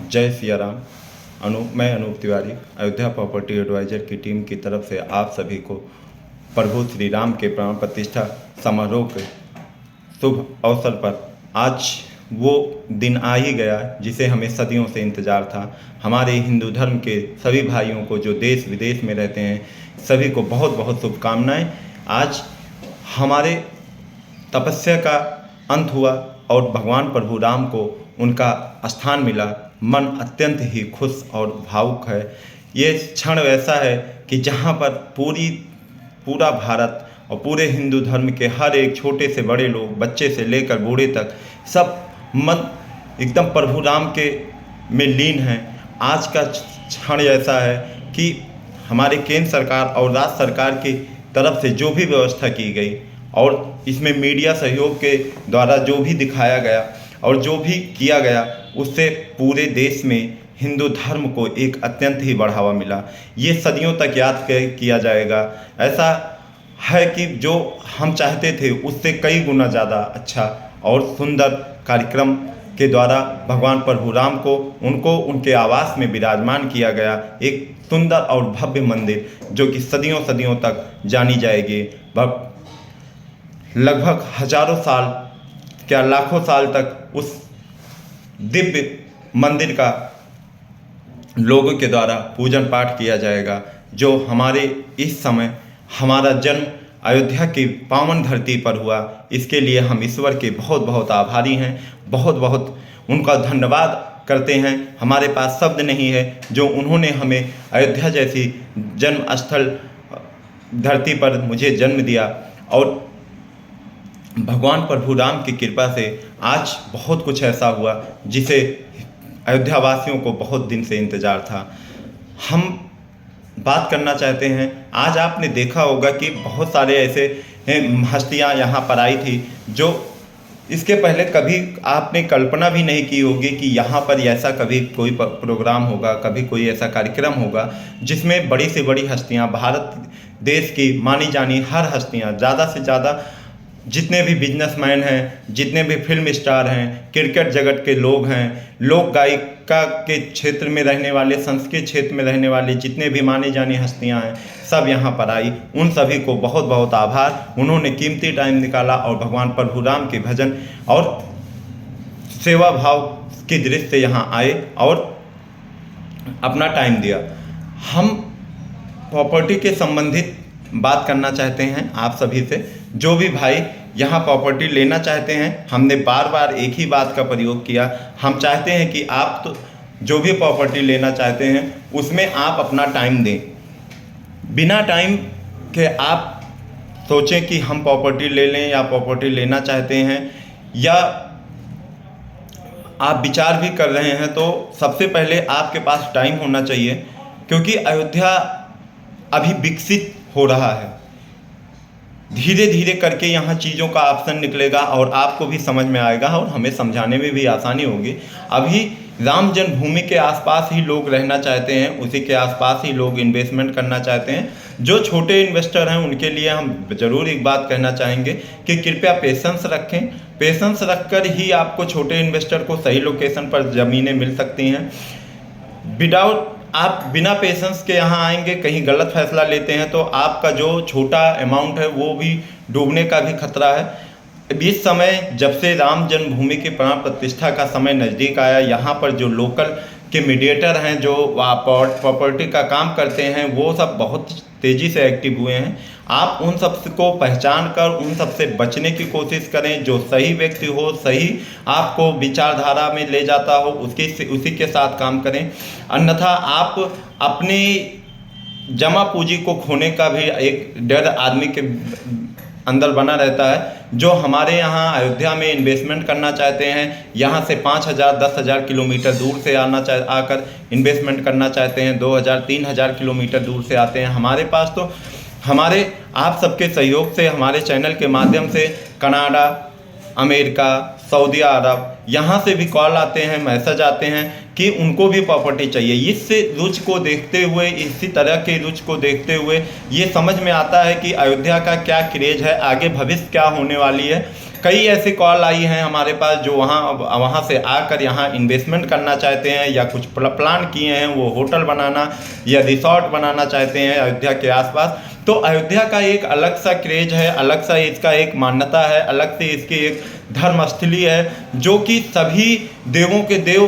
जय सिया राम। मैं Anoop Tiwari Ayodhya property adviser की टीम की तरफ से आप सभी को प्रभु श्री राम के प्राण प्रतिष्ठा समारोह के शुभ अवसर पर आज वो दिन आ ही गया जिसे हमें सदियों से इंतज़ार था। हमारे हिंदू धर्म के सभी भाइयों को जो देश विदेश में रहते हैं सभी को बहुत बहुत शुभकामनाएं। आज हमारे तपस्या का अंत हुआ और भगवान प्रभु राम को उनका स्थान मिला। मन अत्यंत ही खुश और भावुक है। ये क्षण वैसा है कि जहाँ पर पूरा भारत और पूरे हिंदू धर्म के हर एक छोटे से बड़े लोग, बच्चे से लेकर बूढ़े तक, सब मन एकदम प्रभु राम के में लीन हैं। आज का क्षण ऐसा है कि हमारे केंद्र सरकार और राज्य सरकार की तरफ से जो भी व्यवस्था की गई और इसमें मीडिया सहयोग के द्वारा जो भी दिखाया गया और जो भी किया गया, उससे पूरे देश में हिंदू धर्म को एक अत्यंत ही बढ़ावा मिला। ये सदियों तक याद किया जाएगा। ऐसा है कि जो हम चाहते थे उससे कई गुना ज़्यादा अच्छा और सुंदर कार्यक्रम के द्वारा भगवान प्रभु राम को उनके आवास में विराजमान किया गया। एक सुंदर और भव्य मंदिर जो कि सदियों सदियों तक जानी जाएगी। लगभग हजारों साल, क्या लाखों साल तक उस दिव्य मंदिर का लोगों के द्वारा पूजन पाठ किया जाएगा। जो हमारे इस समय हमारा जन्म अयोध्या की पावन धरती पर हुआ, इसके लिए हम ईश्वर के बहुत बहुत आभारी हैं। बहुत बहुत उनका धन्यवाद करते हैं। हमारे पास शब्द नहीं है जो उन्होंने हमें अयोध्या जैसी जन्म स्थल धरती पर मुझे जन्म दिया। और भगवान प्रभु राम की कृपा से आज बहुत कुछ ऐसा हुआ जिसे अयोध्या वासियों को बहुत दिन से इंतज़ार था। हम बात करना चाहते हैं, आज आपने देखा होगा कि बहुत सारे ऐसे हस्तियां यहाँ पर आई थी जो इसके पहले कभी आपने कल्पना भी नहीं की होगी कि यहाँ पर ऐसा कभी कोई प्रोग्राम होगा, कभी कोई ऐसा कार्यक्रम होगा जिसमें बड़ी से बड़ी हस्तियाँ, भारत देश की मानी जानी हर हस्तियाँ, ज़्यादा से ज़्यादा जितने भी बिजनेसमैन हैं, जितने भी फिल्म स्टार हैं, क्रिकेट जगत के लोग हैं, लोक गायिका के क्षेत्र में रहने वाले, संस्कृत क्षेत्र में रहने वाले जितने भी मानी जानी हस्तियां हैं, सब यहाँ पर आई। उन सभी को बहुत बहुत आभार। उन्होंने कीमती टाइम निकाला और भगवान प्रभु राम के भजन और सेवा भाव की दृष्टि से यहाँ आए और अपना टाइम दिया। हम प्रॉपर्टी के संबंधित बात करना चाहते हैं आप सभी से। जो भी भाई यहाँ प्रॉपर्टी लेना चाहते हैं, हमने बार बार एक ही बात का प्रयोग किया। हम चाहते हैं कि आप तो जो भी प्रॉपर्टी लेना चाहते हैं उसमें आप अपना टाइम दें। बिना टाइम के आप सोचें कि हम प्रॉपर्टी ले लें या प्रॉपर्टी लेना चाहते हैं या आप विचार भी कर रहे हैं, तो सबसे पहले आपके पास टाइम होना चाहिए। क्योंकि अयोध्या अभी विकसित हो रहा है। धीरे धीरे करके यहाँ चीज़ों का ऑप्शन निकलेगा और आपको भी समझ में आएगा और हमें समझाने में भी आसानी होगी। अभी राम जन्मभूमि के आसपास ही लोग रहना चाहते हैं, उसी के आसपास ही लोग इन्वेस्टमेंट करना चाहते हैं। जो छोटे इन्वेस्टर हैं उनके लिए हम ज़रूर एक बात कहना चाहेंगे कि कृपया पेशेंस रखें। पेशेंस रखकर ही आपको छोटे इन्वेस्टर को सही लोकेशन पर ज़मीनें मिल सकती हैं। आप बिना पेशेंस के यहाँ आएंगे, कहीं गलत फैसला लेते हैं तो आपका जो छोटा अमाउंट है वो भी डूबने का भी खतरा है। इस समय जब से राम जन्मभूमि की प्राण प्रतिष्ठा का समय नज़दीक आया, यहाँ पर जो लोकल के मीडिएटर हैं, जो प्रॉपर्टी का काम करते हैं, वो सब बहुत तेज़ी से एक्टिव हुए हैं। आप उन सब को पहचान कर उन सब से बचने की कोशिश करें। जो सही व्यक्ति हो, सही आपको विचारधारा में ले जाता हो, उसी के साथ काम करें। अन्यथा आप अपनी जमा पूंजी को खोने का भी एक डर आदमी के अंदर बना रहता है। जो हमारे यहाँ अयोध्या में इन्वेस्टमेंट करना चाहते हैं, यहाँ से 5,000 10,000 किलोमीटर दूर से आकर इन्वेस्टमेंट करना चाहते हैं, 2,000 3,000 किलोमीटर दूर से आते हैं हमारे पास। तो हमारे आप सबके सहयोग से, हमारे चैनल के माध्यम से कनाडा, अमेरिका, सऊदी अरब, यहाँ से भी कॉल आते हैं, मैसेज आते हैं कि उनको भी प्रॉपर्टी चाहिए। इससे रुचि को देखते हुए, इसी तरह के रुचि को देखते हुए ये समझ में आता है कि अयोध्या का क्या क्रेज है, आगे भविष्य क्या होने वाली है। कई ऐसे कॉल आई हैं हमारे पास जो वहाँ से आकर यहाँ इन्वेस्टमेंट करना चाहते हैं या कुछ प्लान किए हैं, वो होटल बनाना या रिसोर्ट बनाना चाहते हैं अयोध्या के आसपास। तो अयोध्या का एक अलग सा क्रेज है, अलग सा इसका एक मान्यता है, अलग से इसकी एक धर्मस्थली है, जो कि सभी देवों के देव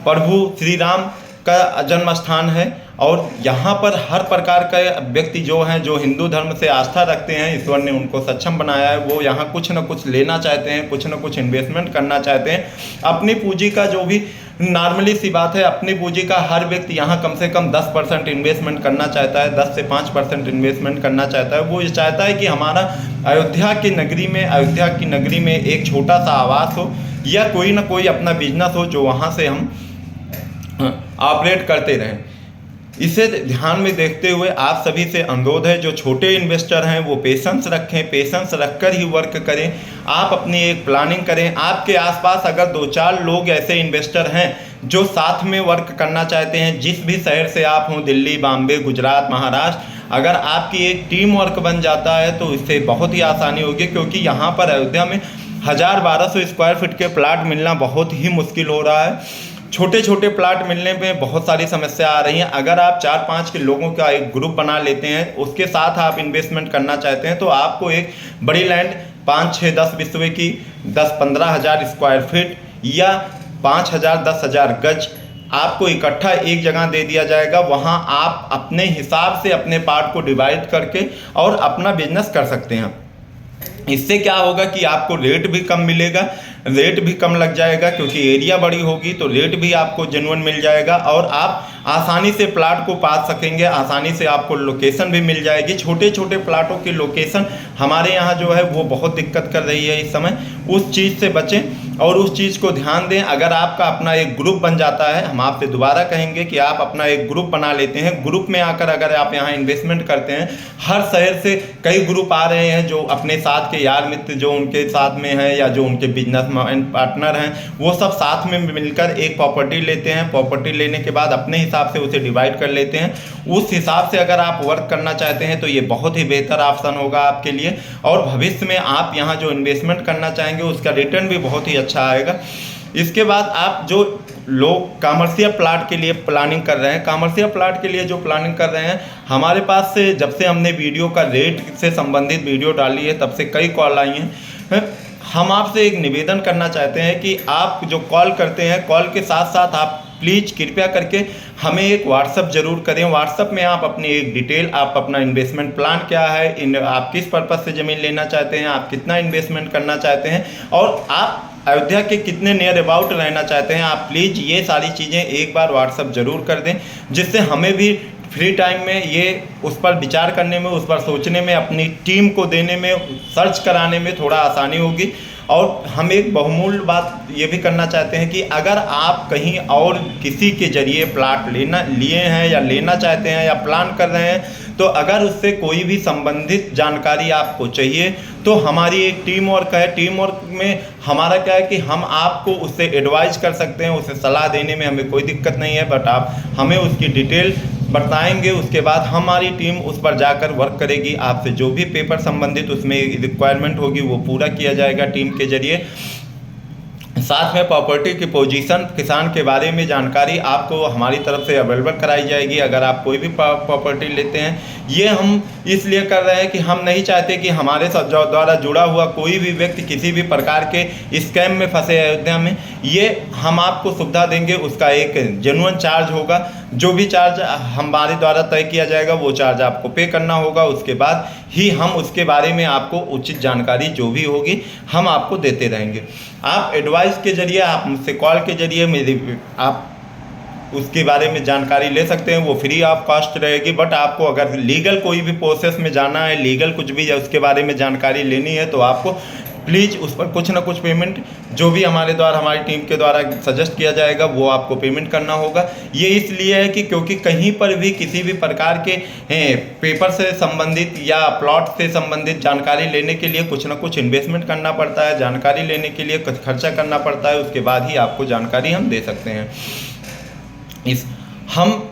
प्रभु श्री राम का जन्म स्थान है। और यहाँ पर हर प्रकार के व्यक्ति जो हैं, जो हिंदू धर्म से आस्था रखते हैं, ईश्वर ने उनको सक्षम बनाया है, वो यहाँ कुछ न कुछ लेना चाहते हैं, कुछ न कुछ इन्वेस्टमेंट करना चाहते हैं। अपनी पूंजी का जो भी नॉर्मली सी बात है, अपनी पूंजी का हर व्यक्ति यहाँ कम से कम 10% इन्वेस्टमेंट करना चाहता है, 10 से 5% इन्वेस्टमेंट करना चाहता है। वो ये चाहता है कि हमारा अयोध्या की नगरी में एक छोटा सा आवास हो या कोई ना कोई अपना बिजनेस हो जो वहाँ से हम ऑपरेट करते रहें। इसे ध्यान में देखते हुए आप सभी से अनुरोध है, जो छोटे इन्वेस्टर हैं वो पेशेंस रखें, पेशेंस रखकर ही वर्क करें। आप अपनी एक प्लानिंग करें। आपके आसपास अगर 2-4 लोग ऐसे इन्वेस्टर हैं जो साथ में वर्क करना चाहते हैं, जिस भी शहर से आप हों, दिल्ली, बॉम्बे, गुजरात, महाराष्ट्र, अगर आपकी एक टीम वर्क बन जाता है तो इससे बहुत ही आसानी होगी। क्योंकि यहाँ पर अयोध्या में 1000-1200 स्क्वायर फीट के प्लाट मिलना बहुत ही मुश्किल हो रहा है। छोटे छोटे प्लाट मिलने में बहुत सारी समस्या आ रही हैं। अगर आप 4-5 के लोगों का एक ग्रुप बना लेते हैं, उसके साथ आप इन्वेस्टमेंट करना चाहते हैं, तो आपको एक बड़ी लैंड 5-6-10 बिस्वे की 10-15 हज़ार स्क्वायर फीट या 5,000-10,000 गज आपको इकट्ठा एक जगह दे दिया जाएगा। वहाँ आप अपने हिसाब से अपने पार्ट को डिवाइड करके और अपना बिजनेस कर सकते हैं। इससे क्या होगा कि आपको रेट भी कम मिलेगा, रेट भी कम लग जाएगा, क्योंकि एरिया बड़ी होगी तो रेट भी आपको जेन्युइन मिल जाएगा और आप आसानी से प्लाट को पा सकेंगे, आसानी से आपको लोकेशन भी मिल जाएगी। छोटे छोटे प्लाटों की लोकेशन हमारे यहाँ जो है वो बहुत दिक्कत कर रही है इस समय। उस चीज़ से बचें और उस चीज़ को ध्यान दें। अगर आपका अपना एक ग्रुप बन जाता है, हम आपसे दोबारा कहेंगे कि आप अपना एक ग्रुप बना लेते हैं। ग्रुप में आकर अगर आप यहाँ इन्वेस्टमेंट करते हैं, हर शहर से कई ग्रुप आ रहे हैं जो अपने साथ के यार मित्र जो उनके साथ में हैं या जो उनके बिजनेस पार्टनर हैं, वो सब साथ में मिलकर एक प्रॉपर्टी लेते हैं। प्रॉपर्टी लेने के बाद अपने हिसाब से उसे डिवाइड कर लेते हैं। उस हिसाब से अगर आप वर्क करना चाहते हैं तो ये बहुत ही बेहतर ऑप्शन होगा आपके लिए। और भविष्य में आप यहाँ जो इन्वेस्टमेंट करना चाहेंगे उसका रिटर्न भी बहुत ही अच्छा आएगा। इसके बाद आप जो लोग कमर्शियल प्लाट के लिए प्लानिंग कर रहे हैं, कमर्शियल प्लाट के लिए जो प्लानिंग कर रहे हैं, हमारे पास से जब से हमने वीडियो का रेट से संबंधित वीडियो डाली है तब से कई कॉल आई हैं। हम आपसे एक निवेदन करना चाहते हैं कि आप जो कॉल करते हैं, कॉल के साथ साथ आप प्लीज़ कृपया करके हमें एक व्हाट्सअप ज़रूर करें। व्हाट्सअप में आप अपनी एक डिटेल, आप अपना इन्वेस्टमेंट प्लान क्या है, आप किस पर्पज़ से ज़मीन लेना चाहते हैं, आप कितना इन्वेस्टमेंट करना चाहते हैं और आप अयोध्या के कितने नियर अबाउट रहना चाहते हैं, आप प्लीज़ ये सारी चीज़ें एक बार व्हाट्सअप ज़रूर कर दें, जिससे हमें भी फ्री टाइम में ये उस पर विचार करने में, उस पर सोचने में, अपनी टीम को देने में, सर्च कराने में थोड़ा आसानी होगी। और हम एक बहुमूल्य बात ये भी करना चाहते हैं कि अगर आप कहीं और किसी के ज़रिए प्लाट लिए हैं या लेना चाहते हैं या प्लान कर रहे हैं, तो अगर उससे कोई भी संबंधित जानकारी आपको चाहिए तो हमारी एक टीम वर्क है। टीम वर्क में हमारा क्या है कि हम आपको उससे एडवाइस कर सकते हैं, उसे सलाह देने में हमें कोई दिक्कत नहीं है, बट आप हमें उसकी डिटेल बताएंगे। उसके बाद हमारी टीम उस पर जाकर वर्क करेगी। आपसे जो भी पेपर संबंधित उसमें रिक्वायरमेंट होगी वो पूरा किया जाएगा टीम के जरिए। साथ में प्रॉपर्टी की पोजीशन, किसान के बारे में जानकारी आपको हमारी तरफ से अवेलेबल कराई जाएगी। अगर आप कोई भी प्रॉपर्टी लेते हैं, ये हम इसलिए कर रहे हैं कि हम नहीं चाहते कि हमारे साथ द्वारा जुड़ा हुआ कोई भी व्यक्ति किसी भी प्रकार के स्कैम में फंसे अयोध्या में। ये हम आपको सुविधा देंगे, उसका एक जेन्युइन चार्ज होगा। जो भी चार्ज हमारे द्वारा तय किया जाएगा वो चार्ज आपको पे करना होगा। उसके बाद ही हम उसके बारे में आपको उचित जानकारी जो भी होगी हम आपको देते रहेंगे। आप एडवाइस के जरिए, आप मुझसे कॉल के जरिए आप उसके बारे में जानकारी ले सकते हैं, वो फ्री ऑफ कॉस्ट रहेगी। बट आपको अगर लीगल कोई भी प्रोसेस में जाना है, लीगल कुछ भी उसके बारे में जानकारी लेनी है, तो आपको प्लीज़ उस पर कुछ ना कुछ पेमेंट जो भी हमारे द्वारा, हमारी टीम के द्वारा सजेस्ट किया जाएगा वो आपको पेमेंट करना होगा। ये इसलिए है कि क्योंकि कहीं पर भी किसी भी प्रकार के पेपर से संबंधित या प्लॉट से संबंधित जानकारी लेने के लिए कुछ ना कुछ इन्वेस्टमेंट करना पड़ता है, जानकारी लेने के लिए कुछ खर्चा करना पड़ता है, उसके बाद ही आपको जानकारी हम दे सकते हैं। हम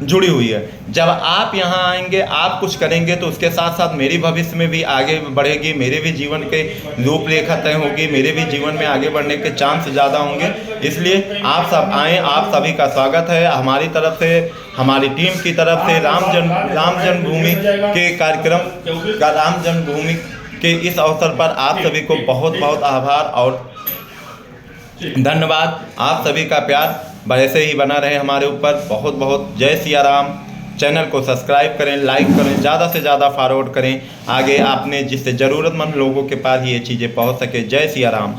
जुड़ी हुई है। जब आप यहाँ आएंगे, आप कुछ करेंगे तो उसके साथ साथ मेरी भविष्य में भी आगे बढ़ेगी, मेरे भी जीवन के रूपरेखा तय होगी, मेरे भी जीवन में आगे बढ़ने के चांस ज़्यादा होंगे। इसलिए आप सब आएँ, आप सभी का स्वागत है हमारी तरफ से, हमारी टीम की तरफ से। राम जन्मभूमि के कार्यक्रम का, राम जन्मभूमि के इस अवसर पर आप सभी को बहुत बहुत आभार और धन्यवाद। आप सभी का प्यार वैसे ही बना रहे हमारे ऊपर। बहुत बहुत जय सिया राम। चैनल को सब्सक्राइब करें, लाइक करें, ज़्यादा से ज़्यादा फॉरवर्ड करें आगे, आपने जिससे ज़रूरतमंद लोगों के पास ये चीज़ें पहुंच सके। जय सिया राम।